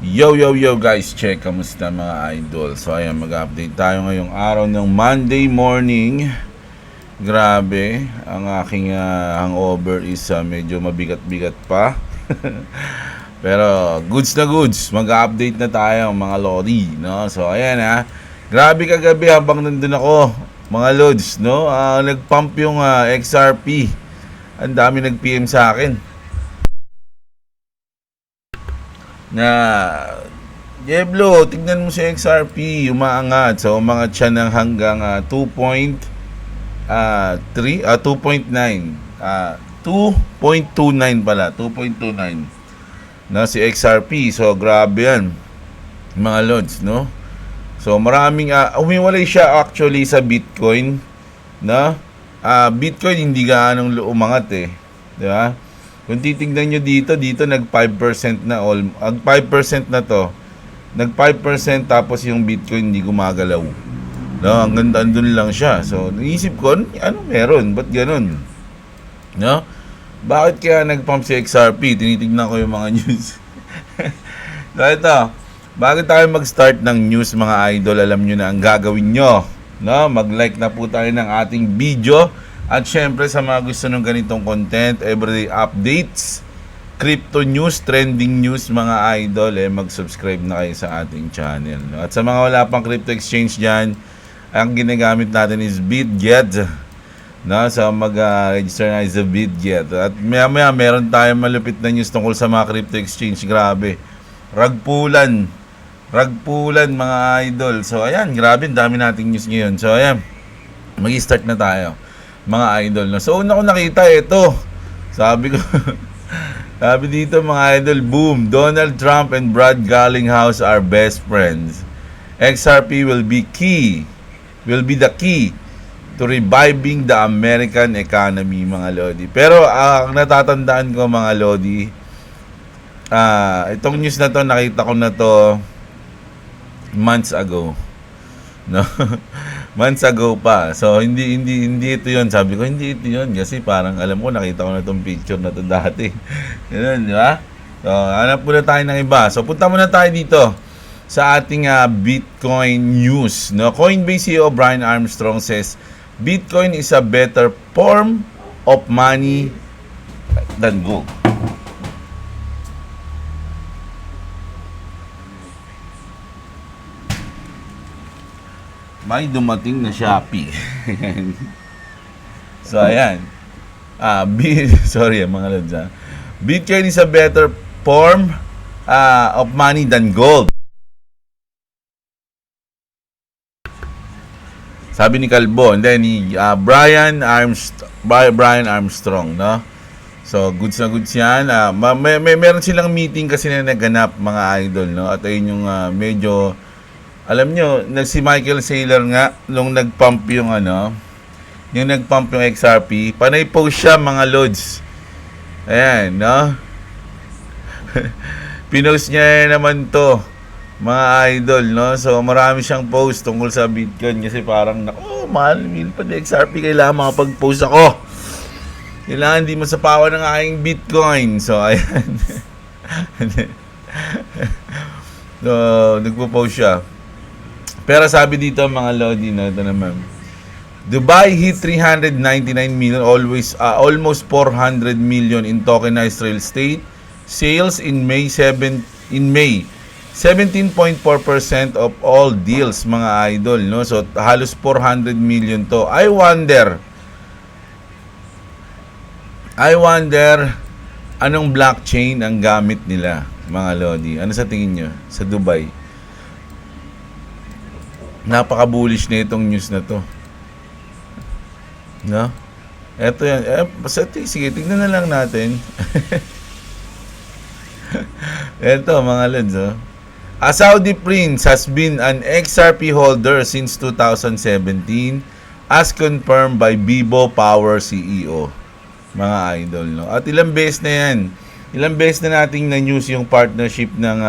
Yo guys, check, kamusta mga idol? So ayan, mag-update tayo ngayong araw ng Monday morning. Grabe, ang aking hangover is medyo mabigat-bigat pa. Pero goods na goods, mag-update na tayo mga lodi, no? So ayan grabe kagabi habang nandun ako, mga lods, no? Nag-pump yung XRP. Ang dami nag-PM sa akin na Diablo, tignan mo si XRP, umaangat. So, umangat siya ng hanggang 2.9, 2.29 pala, 2.29 na si XRP. So, grabe yan, mga lods, no? So, maraming, umiwalay siya actually sa Bitcoin, no? Bitcoin hindi gaanong umangat di ba? Kung titingnan nyo dito nag 5% na ang 5% na to, nag 5% tapos yung Bitcoin hindi gumagalaw. No, hanggang andun lang siya. So, naisip ko, ano meron? Ba't ganun? No? Bakit kaya nag-pump si XRP? Tinitignan ko yung mga news. So, ito, bago tayo mag-start ng news mga idol, alam nyo na ang gagawin nyo. No? Mag-like na po tayo ng ating video. At syempre sa mga gusto ng ganitong content, everyday updates, crypto news, trending news mga idol, mag-subscribe na kayo sa ating channel. No? At sa mga wala pang crypto exchange dyan, ang ginagamit natin is BitGet. No? So mag-register na sa BitGet. At maya meron tayong malupit na news tungkol sa mga crypto exchange. Grabe. Ragpulan mga idol. So ayan, grabe, dami nating news ngayon. So ayan, mag-start na tayo mga idol. No? So una ko nakita ito. Sabi ko sabi dito mga idol, boom, Donald Trump and Brad Garlinghouse are best friends. XRP will be the key to reviving the American economy mga lodi. Pero ang natatandaan ko mga lodi, itong news na to, nakita ko na to months ago. No? Months ago pa. So hindi ito 'yon. Sabi ko hindi ito 'yon kasi parang alam ko nakita ko na tong picture na to dati. Ganun, di ba? So hanap muna tayo ng iba. So punta muna tayo dito sa ating Bitcoin news. No, Coinbase CEO Brian Armstrong says Bitcoin is a better form of money than gold. May dumating na Shopee. So ayan. Sorry mga lods. Bitcoin is a better form of money than gold. Sabi ni Calbo, and then ni Brian Armstrong, no? So goods na goods yan. Meron silang meeting kasi na naganap mga idol, no? At ayun yung medyo, alam nyo, si Michael Saylor nga, nung nag-pump yung nag-pump yung XRP, panay post siya mga lods. Ayan, no? Pinost niya naman to, mga idol, no? So, marami siyang post tungkol sa Bitcoin kasi parang, mahal, mil pa na XRP, kailangan makapag-post ako. Kailangan di masapawan ng aking Bitcoin. So, ayan. So, nagpo-post siya. Pero sabi dito mga lodi na ito naman, Dubai hit 399 million, almost 400 million in tokenized real estate sales in May. 17.4% of all deals mga idol, no? So halos 400 million to. I wonder anong blockchain ang gamit nila mga lodi. Ano sa tingin nyo sa Dubai? Napaka-bullish na itong news na to. No? Eto yan. Sige, tignan na lang natin. Eto, mga lods, A Saudi prince has been an XRP holder since 2017 as confirmed by Bibo Power CEO. Mga idol, no? At ilang beses na yan. Ilang beses na nating na-news yung partnership ng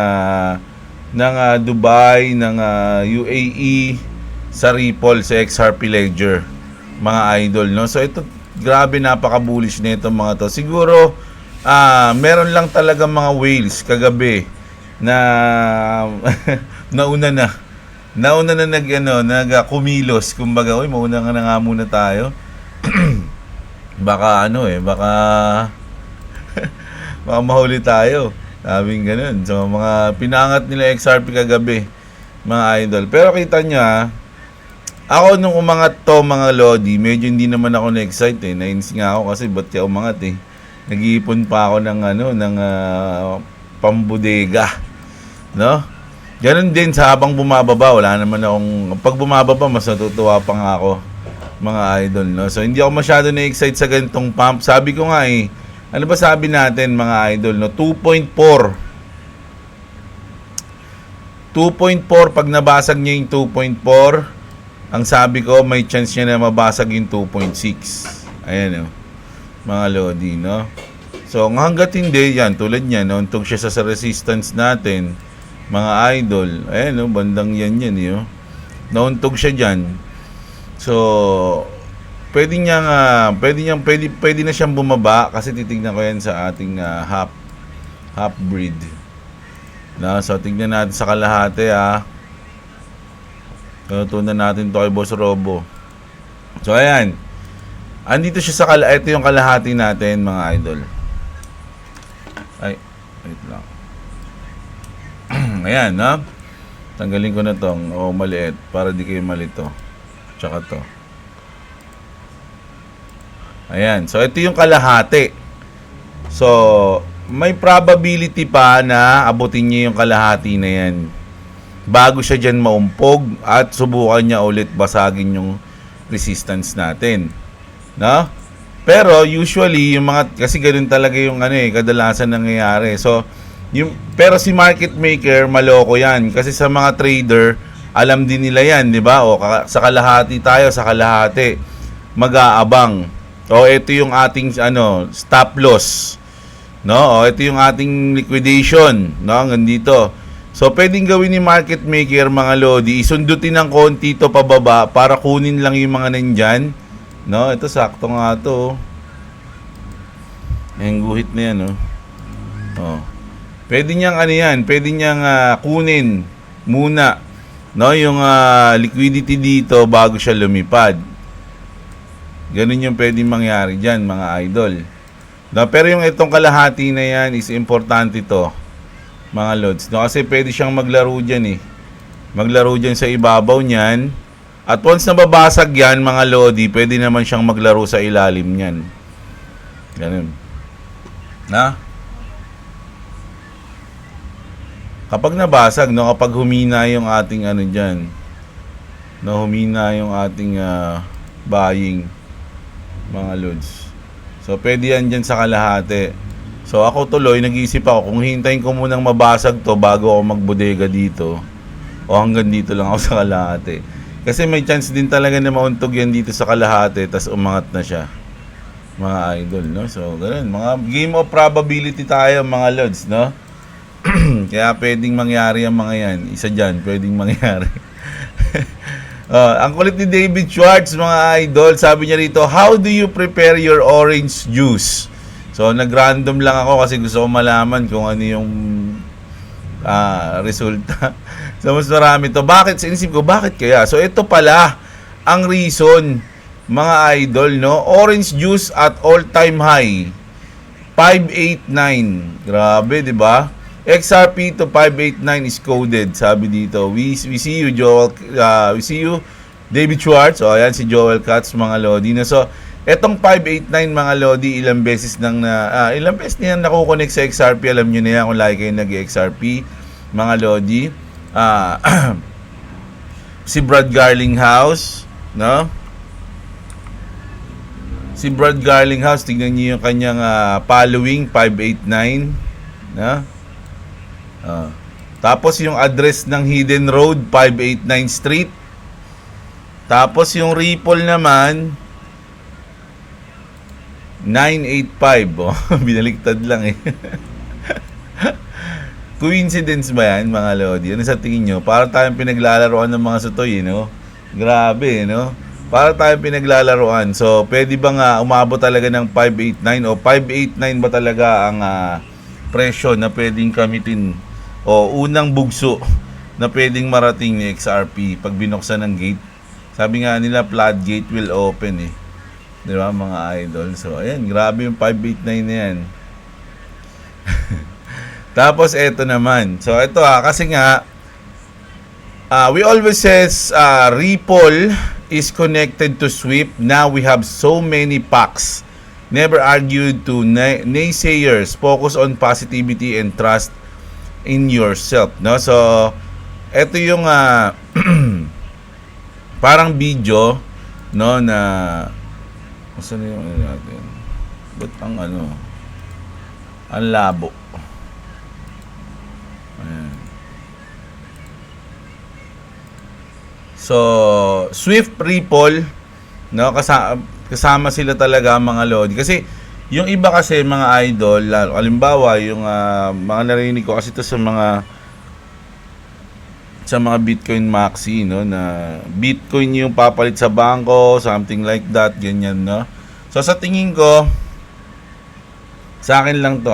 Dubai, ng UAE sa Ripple, sa XRP Ledger, mga idol, no? So ito, grabe, napaka-bullish nito mga to. Siguro meron lang talaga mga whales kagabi na nauna na. Nauna na kumilos. Kumbaga, uy, mauna nga na nga muna tayo. Baka baka mahuli tayo. Sabing ganun. So, mga pinangat nila XRP kagabi, mga idol. Pero kita nyo, ako nung umangat to, mga Lodi, medyo hindi naman ako na-excite eh. Nainis nga ako kasi ba't kaya umangat eh. Nag-iipon pa ako ng pambudega. No? Ganun din sa habang bumababa, wala naman akong, pag bumababa, mas natutuwa pa nga ako, mga idol, no? So, hindi ako masyado na-excite sa ganitong pump. Sabi ko nga eh, ano ba sabi natin, mga idol, no? 2.4. 2.4, pag nabasag niya yung 2.4, ang sabi ko, may chance niya na mabasag yung 2.6. Ayan, no? Mga Lodi, no? So, hanggat hindi, yan, tulad niya, no? Untog siya sa resistance natin, mga idol. Ayan, no? Bandang yan, no? Nauntog siya dyan. So, pwede na siyang bumaba kasi titignan ko yan sa ating half breed. No? So, tignan natin sa kalahati, tutunan natin to kay Boss Robo. So, ayan. Andito siya sa ito yung kalahati natin, mga idol. Ay, wait lang. Ayan, no? Tanggalin ko na tong maliit para di kayo malito. Tsaka to. Ayan. So, ito yung kalahati. So, may probability pa na abutin niya yung kalahati na yan. Bago siya dyan maumpog at subukan niya ulit basagin yung resistance natin. No? Pero, usually, yung mga, kasi ganun talaga yung kadalasan nangyayari. So, pero si market maker, maloko yan. Kasi sa mga trader, alam din nila yan, di ba? O sa kalahati tayo, sa kalahati, mag-aabang. O ito yung ating stop loss. No? O ito yung ating liquidation, no? Hanggang dito. So pwedeng gawin ni market maker, mga Lodi, isundutin ng konti to pababa para kunin lang yung mga nandyan. No? Ito sakto nga to. Yung guhit na yan, no? Oh. Pwede niyang pwede niyang kunin muna, no, yung liquidity dito bago siya lumipad. Ganun yung pwedeng mangyari diyan, mga idol. No, pero yung itong kalahati na yan is importante to, mga lods. No, kasi pwede siyang maglaro diyan eh. Maglaro diyan sa ibabaw niyan. At once na babasag yan, mga Lodi, pwede naman siyang maglaro sa ilalim niyan. Ganun. Na? Kapag nabasag, no, kapag humina yung ating diyan, no, humina yung ating buying, mga lods. So, pwede yan dyan sa kalahati. So, ako tuloy, nag-iisip ako, kung hintayin ko munang mabasag to bago ako magbodega dito, o hanggang dito lang ako sa kalahati. Kasi may chance din talaga na mauntog yan dito sa kalahati, tas umangat na siya, mga idol, no? So, ganun. Mga game of probability tayo, mga lods, no? Kaya pwedeng mangyari ang mga yan. Isa dyan, pwedeng mangyari. Ang kulit ni David Schwartz, mga idol, sabi niya rito, how do you prepare your orange juice? So, nag-random lang ako kasi gusto ko malaman kung ano yung resulta. So, mas marami to. Bakit? Sinisip ko, bakit kaya? So, ito pala ang reason, mga idol, no? Orange juice at all-time high. 589. Grabe, di ba? XRP to 589 is coded, sabi dito. We see you, Joel. We see you, David Schwartz. O, ayan si Joel Katz, mga Lodi. So, etong 589, mga Lodi, ilang beses niyan nakukonect sa XRP. Alam nyo na yan kung lagi kayo nag-XRP, mga Lodi. Si Brad Garlinghouse, no? Si Brad Garlinghouse, tignan niyo yung kanyang following, 589, no? Tapos yung address ng Hidden Road, 589 Street. Tapos yung Ripple naman, 985. Oh, binaliktad lang eh. Coincidence ba yan, mga Lodi? Ano sa tingin nyo? Para tayong pinaglalaroan ng mga sutoy, no? Grabe, no? Para tayong pinaglalaroan. So, pwede ba nga umabot talaga ng 589 o 589 ba talaga ang presyo na pwedeng gamitin o unang bugso na pwedeng marating ni XRP pag binuksan ng gate. Sabi nga nila, floodgate will open eh. Di ba mga idol? So, ayan, grabe yung 589 na yan. Tapos, eto naman. So, eto kasi nga, we always says, Ripple is connected to SWIFT. Now, we have so many packs. Never argued to naysayers. Focus on positivity and trust in yourself. No? So, eto yung parang video, no, na saan yung natin? Ba't ang ang labo. Ayan. So, Swift, Ripple, no, kasama sila talaga mga lodi. Kasi yung iba kasi mga idol, halimbawa yung mga narinig ko kasi ito sa mga Bitcoin Maxi, no, na Bitcoin yung papalit sa bangko, something like that, ganyan, no. So sa tingin ko, sa akin lang to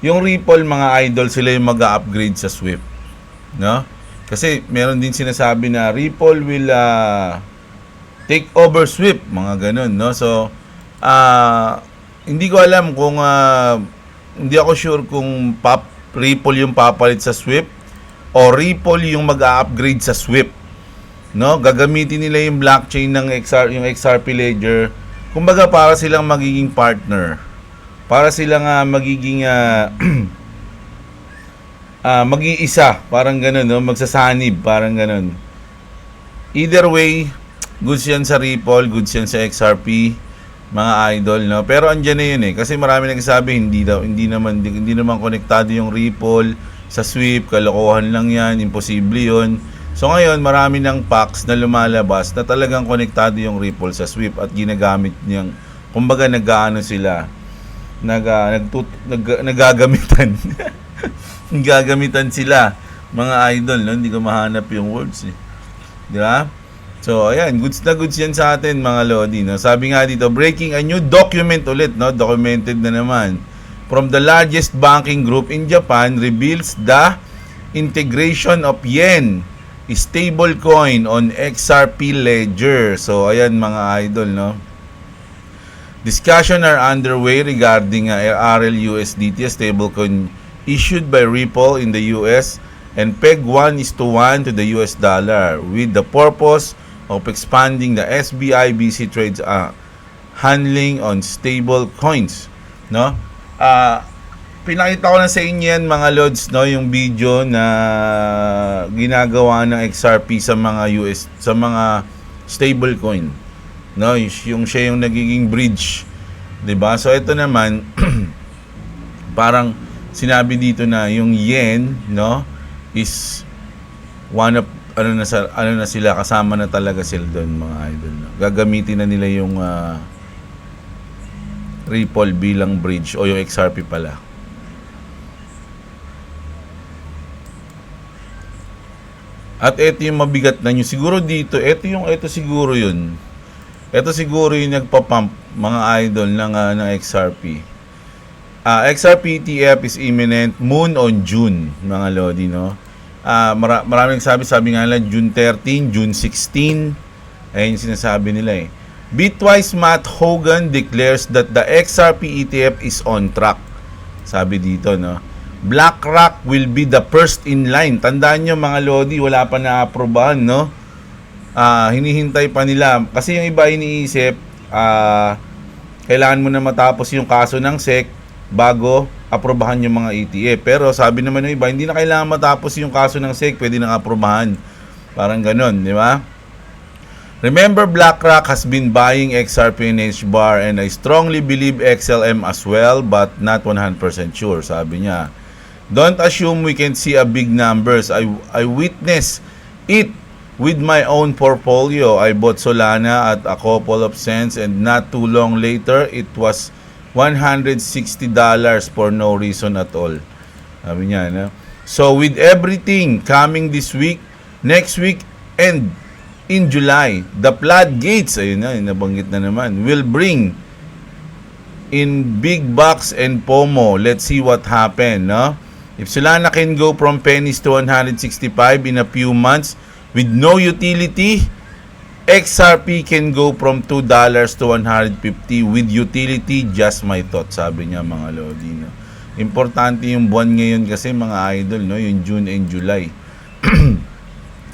yung Ripple mga idol, sila yung mag-upgrade sa Swift, no. Kasi meron din sinasabi na Ripple will take over Swift, mga ganun, no. So hindi ko alam kung hindi ako sure kung Ripple yung papalit sa Swift o Ripple yung mag-upgrade sa Swift, no. Gagamitin nila yung blockchain ng yung XRP Ledger, kumbaga para silang magiging partner, para silang magiging mag-iisa, parang ganun, no, magsasanib, parang ganun. Either way, goods yan sa Ripple, goods yan sa XRP, mga idol, no. Pero andyan na yun kasi marami nagsasabi hindi naman konektado yung Ripple sa Swift, kalokohan lang yan, imposible yun. So ngayon, marami ng packs na lumalabas na talagang konektado yung Ripple sa Swift at ginagamit niyang, kumbaga nagagamitan gagamitan sila, mga idol, no? Hindi ko mahanap yung words di ba? So ayan, goods na goods yan sa atin mga lodi, no? Sabi nga dito, breaking a new document ulit, no? Documented na naman from the largest banking group in Japan reveals the integration of yen stablecoin on XRP Ledger. So ayan mga idol, no? Discussion are underway regarding RLUSDT, stablecoin issued by Ripple in the US and peg 1:1 to the US dollar with the purpose of expanding the SBI-BC trades handling on stable coins, no? Pinakita ko na sa inyo yan mga lods, no, yung video na ginagawa ng XRP sa mga sa mga stablecoin, no, yung siya yung nagiging bridge, 'di ba? So ito naman parang sinabi dito na yung yen, no, is one of na sila, kasama na talaga sila doon mga idol, no? Gagamitin na nila yung Ripple bilang bridge o yung XRP pala. At ito yung mabigat na nyo. Siguro dito, ito siguro yun. Ito siguro yung nagpa-pump mga idol ng XRP. XRP ETF is imminent moon on June, mga lodi, no? Maraming sabi nga nila June 13, June 16. Ayun yung sinasabi nila Bitwise Matt Hogan declares that the XRP ETF is on track. Sabi dito, no? BlackRock will be the first in line. Tandaan nyo mga lodi, wala pa na-aprobahan, no? Hinihintay pa nila. Kasi yung iba iniisip, kailangan mo na matapos yung kaso ng SEC bago aprobahan yung mga ETF. Pero sabi naman ng iba, hindi na kailangan matapos yung kaso ng SEC, pwede nang aprobahan. Parang ganun, di ba? Remember, BlackRock has been buying XRP and HBAR and I strongly believe XLM as well, but not 100% sure, sabi niya. Don't assume we can see a big numbers. I witnessed it with my own portfolio. I bought Solana at a couple of cents and not too long later, it was $160 for no reason at all. Sabi niya, no? So with everything coming this week, next week, and in July, the floodgates, ayun na, nabanggit na naman, will bring in big bucks and FOMO. Let's see what happen, no? If Solana can go from pennies to 165 in a few months with no utility, XRP can go from $2 to 150 with utility. Just my thought, sabi niya mga lodi, no? Importante yung buwan ngayon kasi mga idol, no? Yung June and July.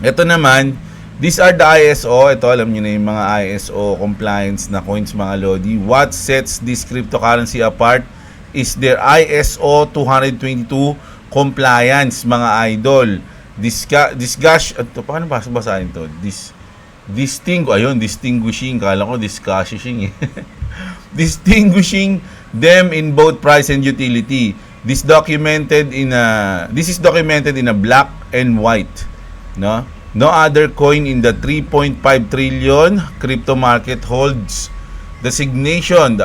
Ito naman, these are the ISO. Ito, alam niyo na yung mga ISO compliance na coins mga lodi. What sets this cryptocurrency apart is their ISO 222 compliance mga idol. Paano basahin to? Distinguishing. Kala ko discussing. Distinguishing them in both price and utility. This is documented in a black and white. No other coin in the 3.5 trillion crypto market holds designation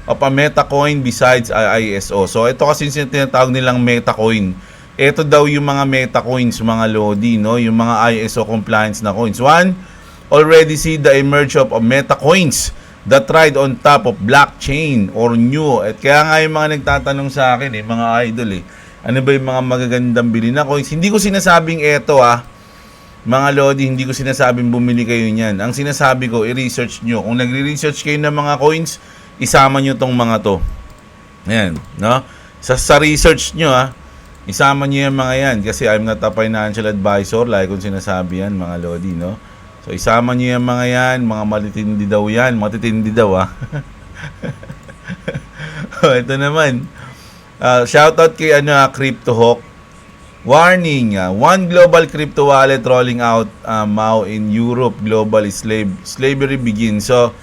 of a meta coin besides ISO. So ito kasi yung tinatawag nilang meta coin. Ito daw yung mga meta coins mga lodi, no? Yung mga ISO compliance na coins. One, already see the emerge of meta coins that ride on top of blockchain or new. At kaya nga yung mga nagtatanong sa akin mga idol ano ba yung mga magagandang bili na coins? Hindi ko sinasabing eto mga lodi, hindi ko sinasabing bumili kayo niyan. Ang sinasabi ko, i-research nyo. Kung nagre-research kayo ng mga coins, isama nyo tong mga to. Ayan, no? Sa research nyo isama nyo yung mga yan. Kasi I'm not a financial advisor, like kung sinasabi yan mga lodi, no? So isama nyo yung mga yan, mga matitindi daw yan. Matitindi daw ito naman. Shoutout kay CryptoHawk. Warning, one global crypto wallet rolling out now in Europe. Global slavery begins. So,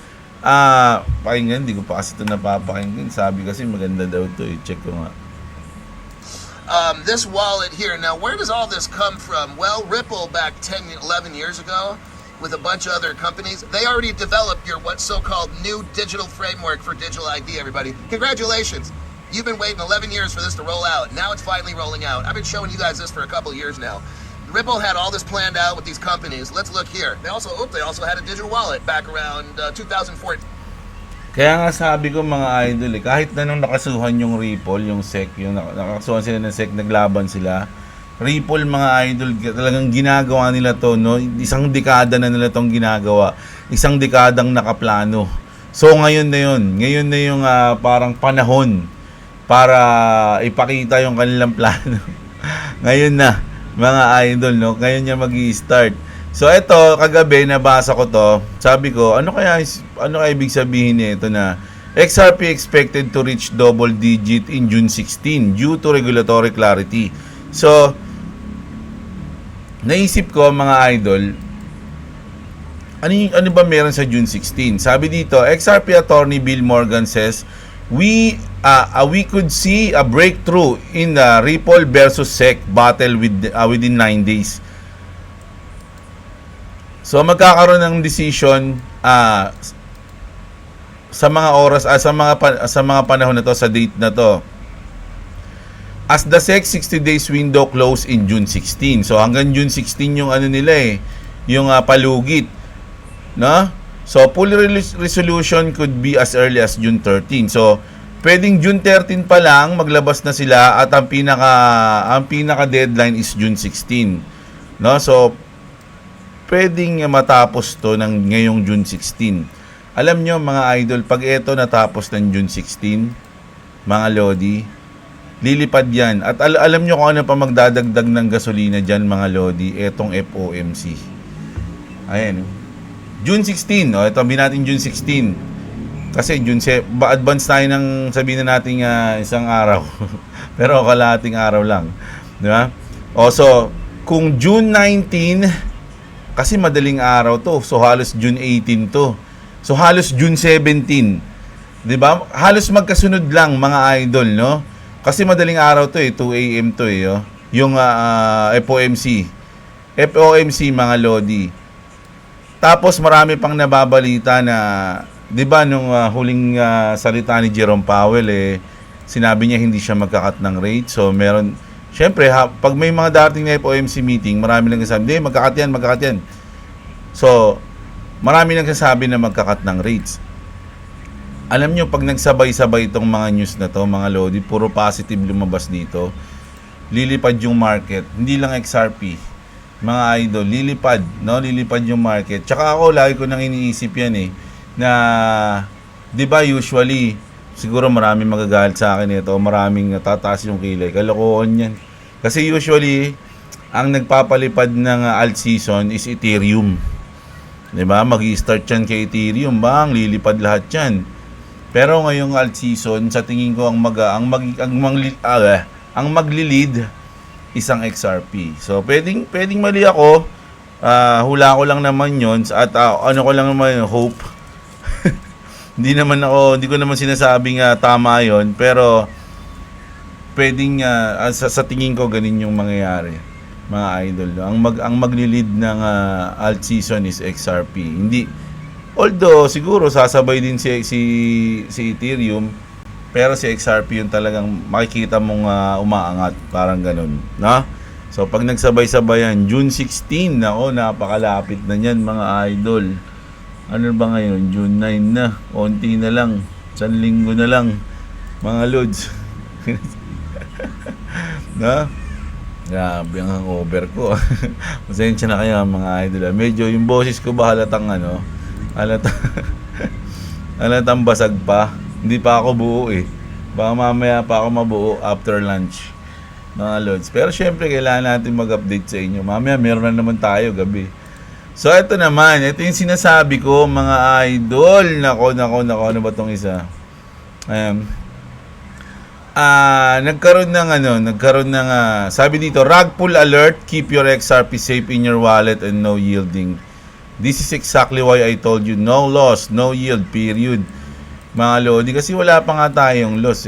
pakinggan, hindi ko pa kasi ito napapakinggan. Sabi kasi maganda daw ito. Check ko nga. This wallet here, now where does all this come from? Well, Ripple back 10, 11 years ago with a bunch of other companies, they already developed your what's so-called new digital framework for digital ID, everybody. Congratulations. You've been waiting 11 years for this to roll out. Now it's finally rolling out. I've been showing you guys this for a couple of years now. Ripple had all this planned out with these companies. Let's look here. They also had a digital wallet back around 2014. Kaya nga sabi ko mga idol kahit na nung nakasuhan yung Ripple, yung SEC, yung nakasuhan sila ng SEC, naglaban sila. Ripple mga idol, talagang ginagawa nila to, no? Isang dekada na nila tong ginagawa. Isang dekadang nakaplano. So ngayon na yung parang panahon para ipakita yung kanilang plano. Ngayon na, mga idol, no? Ngayon niya magi-start. So, ito, kagabi, nabasa ko to. Sabi ko, ano kaya ibig sabihin niya ito na XRP expected to reach double digit in June 16 due to regulatory clarity. So, naisip ko, mga idol, ano ba meron sa June 16? Sabi dito, XRP attorney Bill Morgan says, we could see a breakthrough in the Ripple versus SEC battle within 9 days. So magkakaroon ng decision sa mga oras sa mga panahon na to, sa date na to. As the SEC 60 days window close in June 16. So hanggang June 16 yung yung palugit, no? So full resolution could be as early as June 13. So pwedeng June 13 pa lang maglabas na sila at ang pinaka deadline is June 16. No? So pwedeng matapos to ng ngayong June 16. Alam nyo mga idol, pag ito natapos ng June 16, mga lodi, lilipad yan. At alam nyo kung ano pa magdadagdag ng gasolina dyan mga lodi, etong FOMC. Ayan. June 16, ito natin June 16. Kasi advance tayo ng sabihin na natin isang araw. Pero kalahating araw lang. Di ba? So, kung June 19, kasi madaling araw to. So, halos June 18 to. So, halos June 17. Di ba? Halos magkasunod lang mga idol, no? Kasi madaling araw to 2 a.m. to yung FOMC. FOMC mga lodi. Tapos marami pang nababalita na 'di ba nung huling salita ni Jerome Powell sinabi niya hindi siya magkakat ng rate. So meron syempre pag may mga darating na FOMC meeting, marami lang nagsasabi, "Hindi, magkakat yan." So marami nang nagsasabi na magkakat ng rates. Alam nyo, pag nagsabay-sabay itong mga news na to, mga Lodi, puro positive lumabas dito, lilipad yung market. Hindi lang XRP, mga idol, lilipad, no? Lilipad yung market. Tsaka ako, lagi ko nang iniisip yan na, di ba usually, siguro maraming magagalit sa akin ito, maraming natataas yung kilay. Kalokohan yan. Kasi usually, ang nagpapalipad ng alt season is Ethereum. Di ba? Mag-i-start yan kay Ethereum, bang lilipad lahat yan. Pero ngayong alt season, sa tingin ko ang maglilid isang XRP. So pwedeng mali ako. Hula ko lang naman 'yon at ano ko lang naman hope. Hindi ko naman sinasabing tama 'yon, pero pwedeng sa tingin ko ganin yung mangyayari, mga idol. Ang maglilid ng alt season is XRP. Hindi, although siguro sasabay din si Ethereum, pero si XRP yung talagang makikita mong umaangat, parang ganun, no? So pag nagsabay-sabayan, June 16, napakalapit na niyan, mga idol. Ano ba ngayon? June 9 na. Onti na lang. 1 linggo na lang, mga lods. No? Grabe ang hangover ko. Pasensya na kayo, mga idol. Medyo yung boses ko ba halatang halatang basag pa. Hindi pa ako buo Baka mamaya pa ako mabuo after lunch, mga lods. Pero syempre kailangan natin mag-update sa inyo. Mamaya meron na naman tayo gabi. So ito naman, ito yung sinasabi ko, mga idol. Nako, ano ba tong isa? Nagkaroon ng sabi dito, rug pull alert, keep your XRP safe in your wallet and no yielding. This is exactly why I told you, no loss, no yield, period. Mga Lodi, kasi wala pa nga tayong loss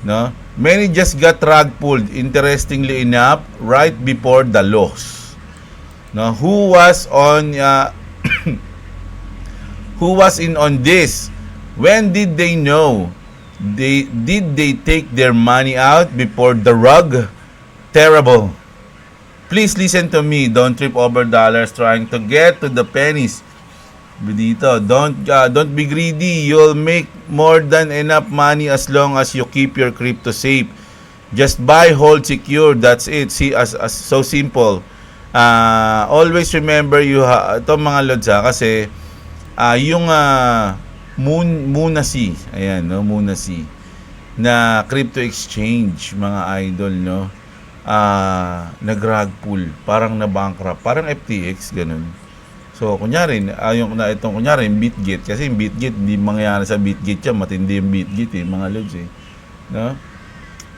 no? Many just got rug pulled, interestingly enough, right before the loss. No, who was in on this? When did they know? Did they take their money out before the rug? Terrible. Please listen to me. Don't trip over dollars trying to get to the pennies. Dito, don't be greedy. You'll make more than enough money as long as you keep your crypto safe. Just buy, hold, secure. That's it. See, as so simple. Always remember ito, mga lods, kasi yung Munasi, ayan, no, Munasi na crypto exchange, mga idol, no, nag-rug pull, parang na-bankrupt, parang FTX, ganun. So, kunyari, kunyari, yung Bitget, kasi yung Bitget, hindi mangyayari sa Bitget yan, matindi yung Bitget, mga lods, no?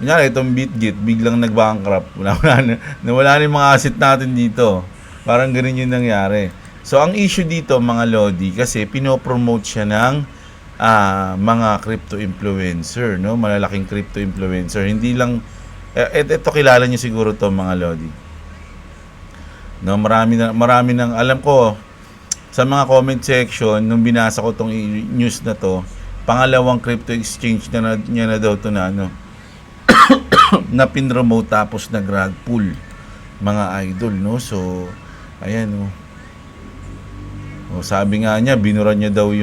Kunyari, itong Bitget, biglang nag-bankrupt, nawala na yung mga asset natin dito, parang ganun yung nangyari. So, ang issue dito, mga Lodi, kasi pinopromote siya ng mga crypto influencer, no? Malalaking crypto influencer. Hindi lang, ito kilala niyo siguro to, mga Lodi. No, marami nang alam ko, sa mga comment section, nung binasa ko tong news na to, pangalawang crypto exchange niya na daw to na, na pinromote tapos nag-rug pull, mga idol, no? So, ayan, no? Sabi nga niya, binuran daw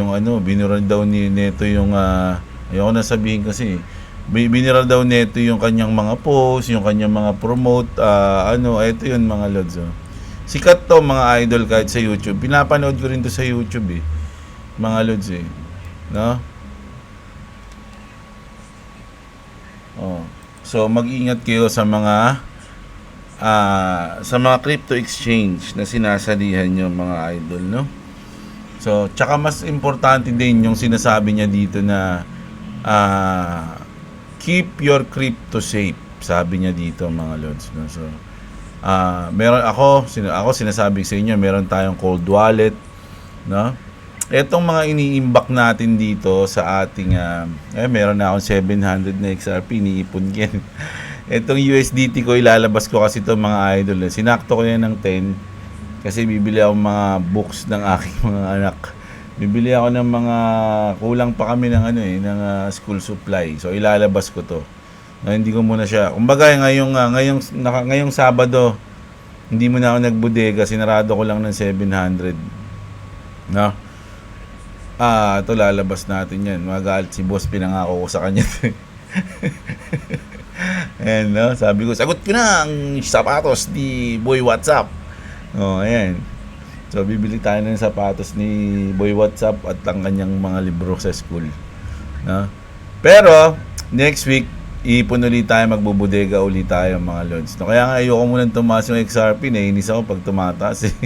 ni Neto yung ayoko na sabihin kasi binira daw Neto yung kanyang mga post, yung kanyang mga promote, ito yun, mga lods. Sikat to, mga idol, kahit sa YouTube. Pinapanood ko rin to sa YouTube, mga lods, no? So mag-ingat kayo sa mga crypto exchange na sinasalihan nyo, mga idol, no? So, tsaka mas importante din yung sinasabi niya dito na keep your crypto safe, sabi niya dito, mga lods, no? So, meron ako sinasabi sa inyo, meron tayong cold wallet, no? Etong mga iniimbak natin dito sa ating meron na akong 700 na XRP, iniipon yan. Etong USDT ko, ilalabas ko kasi to, mga idol. Sinakto ko yan ng 10 kasi bibili ako mga books ng aking mga anak. Bibili ako ng mga, kulang pa kami ng ng school supply. So ilalabas ko to. Hindi ko muna siya. Kumbaga ngayong Sabado, hindi muna ako nagbodega, sinarado ko lang ng 700. No? ito lalabas natin yan. Magalit si boss, pinangako ko sa kanya. Ayan, no? Sabi ko, sagot ko na ang sapatos ni Boy WhatsApp. Ayan. So, bibili tayo ng sapatos ni Boy WhatsApp at ang kanyang mga libro sa school. No? Pero, next week, ipon ulit tayo, magbubudega ulit tayo mga lods. No? Kaya nga, ayoko munang tumaas yung XRP. Naiinis ako pag tumataas eh.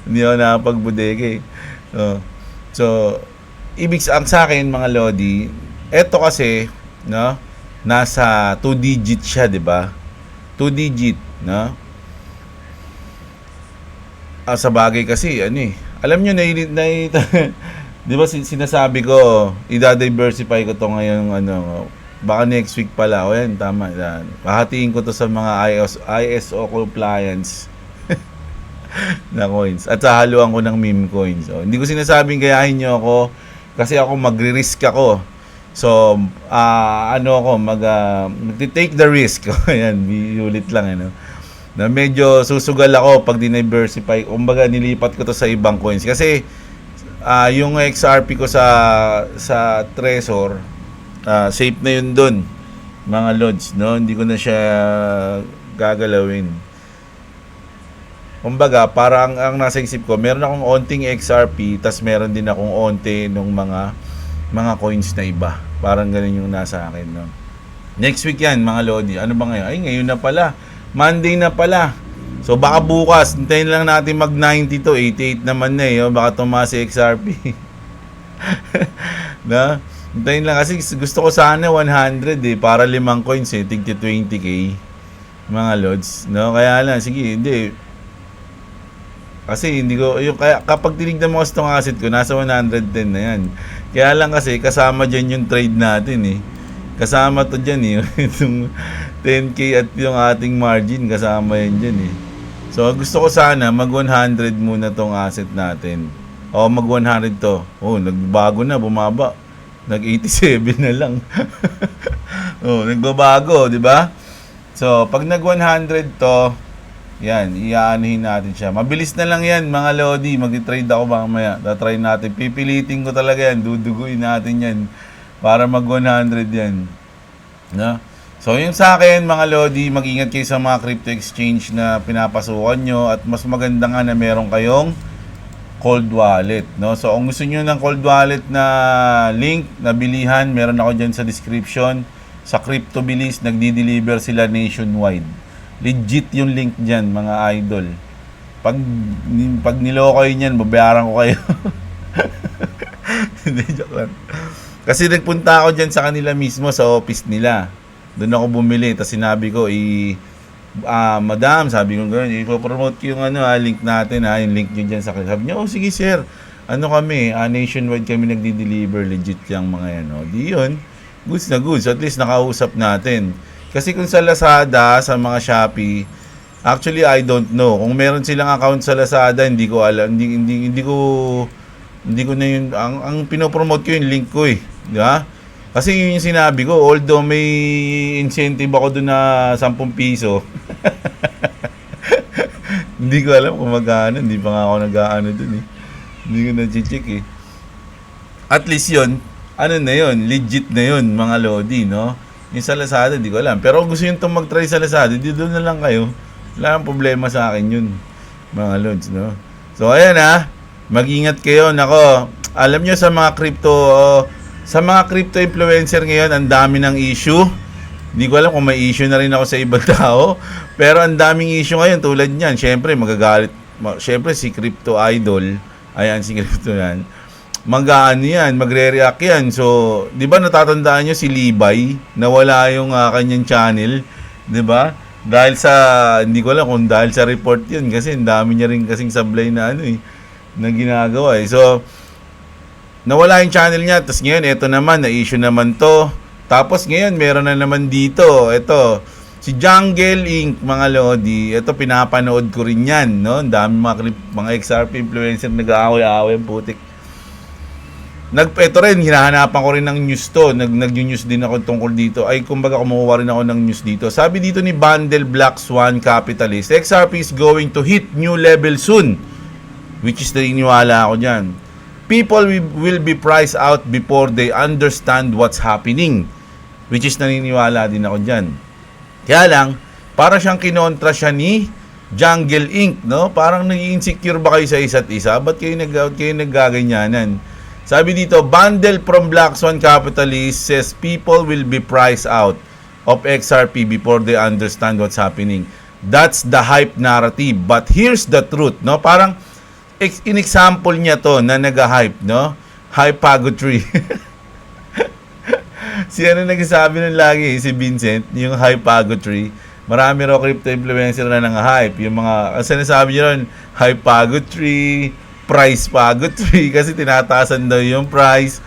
Hindi ako nakapagbudega eh. So, ibig ang sa akin mga lodi, eto kasi, no? Nasa 2 digit siya, 'di ba? 2 digit, no? Sa bagay kasi ano eh. Alam niyo na 'di ba sinasabi ko, i-diversify ko to ngayon ano, baka next week pala. O yan, tama yan. Pahatiin ko to sa mga ISO compliance na coins at hahaluan ko ng meme coins. So, hindi ko sinasabing gayahin niyo ako kasi ako magri-risk ako. So, ako, mag-take the risk. Ayan, ulit lang, ano. Na medyo susugal ako pag diversify. Kumbaga, nilipat ko to sa ibang coins. Kasi, yung XRP ko sa Trezor, safe na yun dun, mga lods, no? Hindi ko na siya gagalawin. Kumbaga, parang ang nasa isip ko, meron akong onting XRP, tas meron din akong onte nung mga coins na iba. Parang ganun yung nasa akin, no? Next week yan, mga lodi. Ano ba ngayon? Ay, ngayon na pala. Monday na pala. So, baka bukas, hintayin lang natin mag-90 to. 88 naman na eh. Oh. Baka tumaas si XRP. Na? Hintayin lang kasi gusto ko sana 100 eh. Para 5 coins eh. Tig 20k. Mga lods. No? Kaya lang, sige, hindi. Kasi hindi ko, kaya kapag tinignan mo kasi itong asset ko, nasa 110 na yan. Kaya lang kasi, kasama dyan yung trade natin eh. Kasama to dyan eh. Itong 10k at yung ating margin, kasama yan dyan eh. So, gusto ko sana, mag 100 muna tong asset natin. O, mag 100 to. Oh, nagbago na, bumaba. Nag 87 na lang. Oh, nagbabago, di ba? So, pag nag 100 to, yan, iaanihin natin siya. Mabilis na lang yan, mga lodi. Mag-trade ako mamaya. Tatry natin. Pipilitin ko talaga yan. Duduguin natin yan. Para mag 100 yan. No? So, yung sa akin, mga lodi, mag-ingat kayo sa mga crypto exchange na pinapasukan nyo. At mas maganda nga na meron kayong cold wallet. No? So, kung gusto nyo ng cold wallet na link, na bilihan, meron ako dyan sa description. Sa CryptoBilis, nagdi-deliver sila nationwide. Legit yung link dyan, mga idol. Pag niloko yun yan, babayaran ko kayo. Hindi, joke lang. Kasi nagpunta ako dyan sa kanila mismo, sa office nila. Doon ako bumili. Tapos sinabi ko, madam, sabi ko gano'n, ipopromote ko yung link natin, yung link nyo dyan sa kanila. Sabi niya, oh sige sir, kami, nationwide kami nagdi-deliver, legit yung mga yan. Di yun, goods na goods. At least nakausap natin. Kasi kung sa Lazada, sa mga Shopee, actually I don't know. Kung meron silang account sa Lazada, hindi ko alam, hindi ko na yun, ang pinopromote ko yung link ko eh. Di ba? Kasi yun yung sinabi ko, although may incentive ako doon na 10 piso. Hindi ko alam kung magkano, hindi pa nga ako nag-aano doon eh. Hindi ko na-check eh. At least yun, na yun, legit na yun, mga lodi, no? Yung sa Lazada, hindi ko alam. Pero kung gusto nyo itong mag-try sa Lazada, doon na lang kayo. Wala kang problema sa akin yun, mga lods, no? So, ayan mag-ingat kayo. Nako, alam nyo sa mga crypto influencer ngayon, ang dami ng issue. Hindi ko alam kung may issue na rin ako sa ibang tao. Pero ang daming issue ngayon, tulad niyan. Siyempre, magagalit. Siyempre, si Crypto Idol. Ayan, si Crypto yan. Magre-react yan. So, di ba natatandaan nyo si Levi, nawala yung kanyang channel, di ba? Dahil sa, hindi ko alam kung dahil sa report yun, kasi ang dami niya rin kasing sablay na na ginagawa eh. So, nawala yung channel niya, tapos ngayon, eto naman, na-issue naman to. Tapos ngayon, meron na naman dito, eto, si Jungle Inc., mga lodi, eto, pinapanood ko rin yan, no? Ang dami mga XRP influencer nag-aaway-aaway, putik. Ito rin, hinahanapan ko rin ng news to. Nag-news din ako tungkol dito. Ay, kumbaga, kumukuha rin ako ng news dito. Sabi dito ni Bundle Black Swan Capitalist, XRP is going to hit new level soon. Which is naniniwala ako dyan. People will be priced out before they understand what's happening. Which is naniniwala din ako dyan. Kaya lang, para siyang kinontra siya ni Jungle Inc., no? Parang nag-insecure ba kayo sa isa't isa? Ba't kayo naggaganyanan? Sabi dito, bundle from Black Swan Capitalist says people will be priced out of XRP before they understand what's happening. That's the hype narrative. But here's the truth, no? Parang in example niya to na nag-hype, no? Hypagotry. Si ano nagsasabi nun lagi, si Vincent, yung hypagotry. Marami raw crypto influencer na nang-hype. Yung mga, ang sinasabi niya ron, hypagotry, price pagotry, kasi tinataasan daw yung price,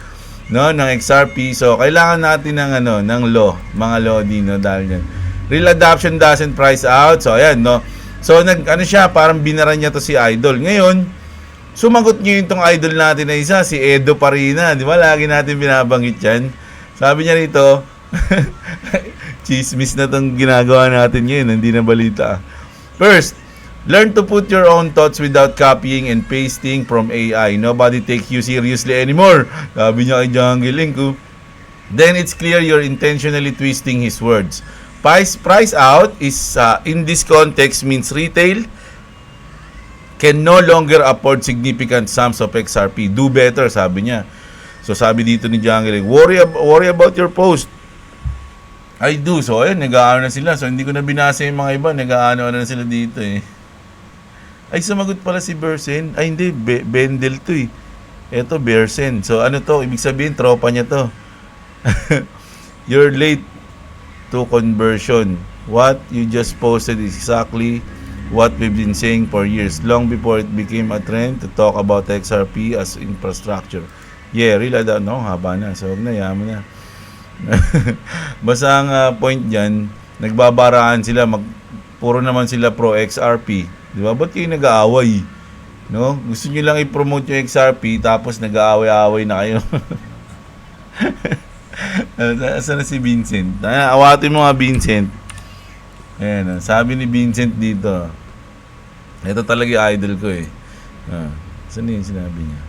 no, ng XRP. So, kailangan natin ng, ng law, mga law din, no, dahil yan. Real adoption doesn't price out. So, ayan, no. So, siya, parang binara niya to si Idol. Ngayon, sumagot niyo yung tong idol natin na isa, si Edo Parina. Di ba? Lagi natin binabanggit yan. Sabi niya rito, chismis na tong ginagawa natin ngayon, hindi na balita. First, learn to put your own thoughts without copying and pasting from AI. Nobody take you seriously anymore. Sabi niya kay Jungle Inc. Then it's clear you're intentionally twisting his words. Price out is, in this context, means retail can no longer afford significant sums of XRP. Do better, sabi niya. So, sabi dito ni Jungle, worry about your post. I do. So, ayun, nag-aano na sila. So, hindi ko na binasa yung mga iba. Nag-aano na sila dito eh. Ay, sumagot pala si Bersen. Ay, hindi. Bendel to eh. Eto, Bersen. So, ano to? Ibig sabihin, tropa niya to. You're late to conversion. What you just posted is exactly what we've been saying for years, long before it became a trend to talk about XRP as infrastructure. Yeah, real no, haba na. So, huwag na, yaman na. Basta ang point dyan, nagbabaraan sila, puro naman sila pro XRP. Di ba? Ba't kayo nag-aaway? No? Gusto nyo lang i-promote yung XRP, tapos nag-aaway-aaway na kayo. Saan na si Vincent? Awatin mo nga, Vincent. Ayan, sabi ni Vincent dito, ito talaga yung idol ko eh. Saan yung sinabi niya?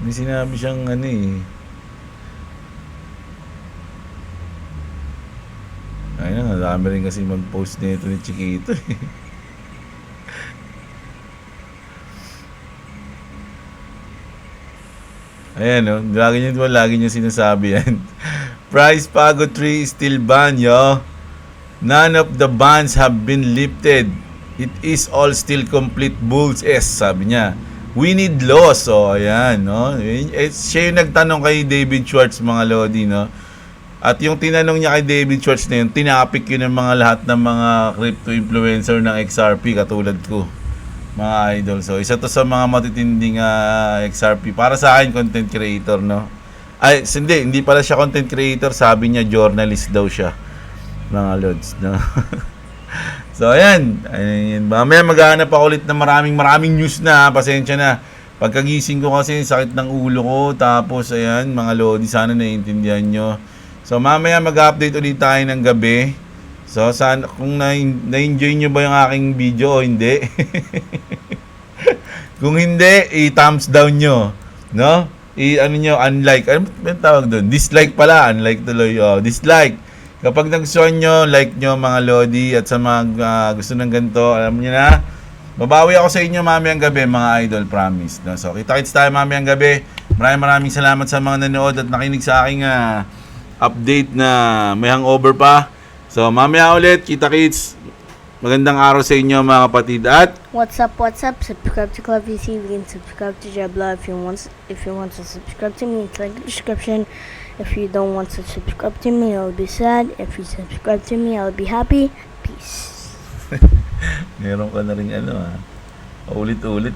May sinabi siyang eh. Ayun nga, dami rin kasi mag-post nito ni Chiquito eh. Ayan o, lagi niya sinasabi yan. Price pagotry is still banned, yo. None of the bans have been lifted. It is all still complete bulls, sabi niya. We need laws. So, ayan, no? Siya yung nagtanong kay David Schwartz, mga lodi, no? At yung tinanong niya kay David Schwartz na yun, tinapik yun ng mga lahat ng mga crypto influencer ng XRP, katulad ko, mga idol. So, isa to sa mga matitinding XRP. Para sa akin, content creator, no? Ay, hindi pala siya content creator. Sabi niya, journalist daw siya, mga lods, no? So, ayan. Mamaya maghahanap ako ulit na maraming news na. Pasensya na. Pagkagising ko kasi, sakit ng ulo ko. Tapos, ayan, mga lodi, sana naiintindihan nyo. So, mamaya mag-update ulit tayo ng gabi. So, sana, kung na-enjoy nyo ba yung aking video o hindi. Kung hindi, i-thumbs down nyo. No? Unlike. Ano tawag doon? Dislike pala. Unlike tuloy. Dislike. Kapag nagustuhan nyo, like nyo mga lodi, at sa mga gusto ng ganito, alam nyo na, babawi ako sa inyo mamayang gabi, mga idol, promise. No? So, kita-kits tayo mamayang gabi. Maraming salamat sa mga nanood at nakinig sa aking update na may hangover pa. So, mamaya ulit, kita-kits. Magandang araw sa inyo mga kapatid. At What's up? Subscribe to Club VC. You can subscribe to Jabla if you want to subscribe to me. Click the description. If you don't want to subscribe to me, I'll be sad. If you subscribe to me, I'll be happy. Peace. meron ka na rin ulit-ulit.